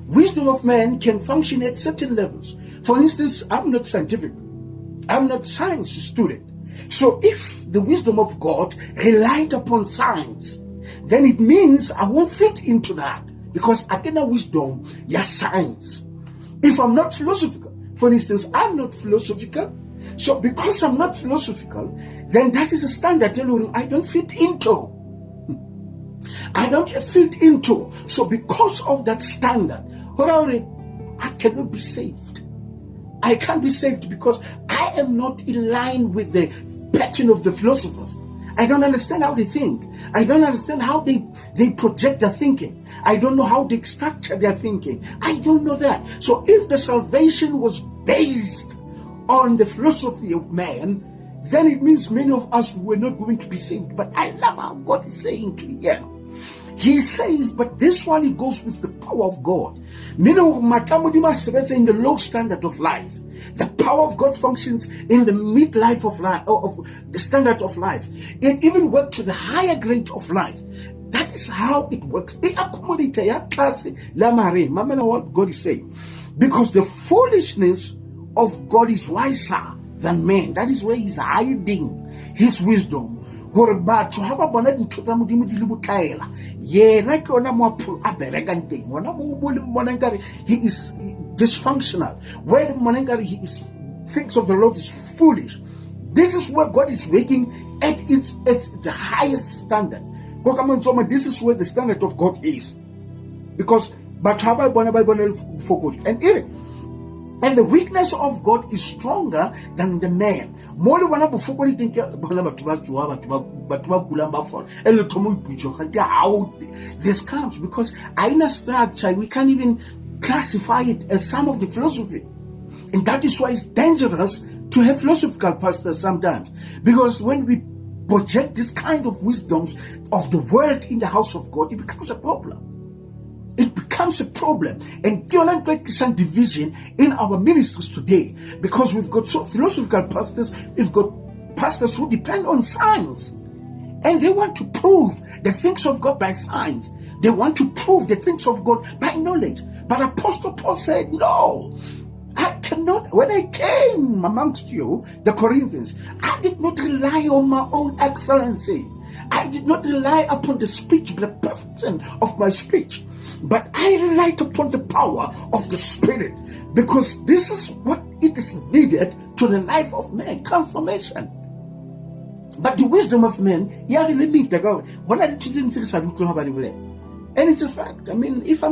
Wisdom of man can function at certain levels. For instance, I'm not scientific. I'm not science student. So if the wisdom of God relied upon science, then it means I won't fit into that, because I get wisdom, yes, science. If I'm not philosophical, for instance, I'm not philosophical. So because I'm not philosophical, then that is a standard I don't fit into. I don't fit into. So because of that standard, I cannot be saved. I can't be saved because I am not in line with the pattern of the philosophers. I don't understand how they think. I don't understand how they project their thinking. I don't know how they structure their thinking. I don't know that. So if the salvation was based on the philosophy of man, then it means many of us were not going to be saved. But I love how God is saying to you. He says, but this one, it goes with the power of God. Many of in the low standard of life. The power of God functions in the midlife of life, of the standard of life. It even works to the higher grade of life. That is how it works. They accommodate what God is saying. Because the foolishness of God is wiser than man. That is where he's hiding his wisdom. He is dysfunctional. Where he thinks of the Lord is foolish. This is where God is working at the highest standard. This is where the standard of God is. Because and the weakness of God is stronger than the man. How this comes because in a structure we can't even classify it as some of the philosophy, and that is why it's dangerous to have philosophical pastors sometimes, because when we project this kind of wisdoms of the world in the house of God, it becomes a problem. It becomes a problem, and some division in our ministries today, because we've got so philosophical pastors, we've got pastors who depend on science, and they want to prove the things of God by science. They want to prove the things of God by knowledge. But Apostle Paul said, no, I cannot. When I came amongst you, the Corinthians, I did not rely on my own excellency. I did not rely upon the speech, the perfection of my speech. But I relied upon the power of the Spirit, because this is what it is needed to the life of man, transformation. But the wisdom of men, and it's a fact. I mean, if I'm not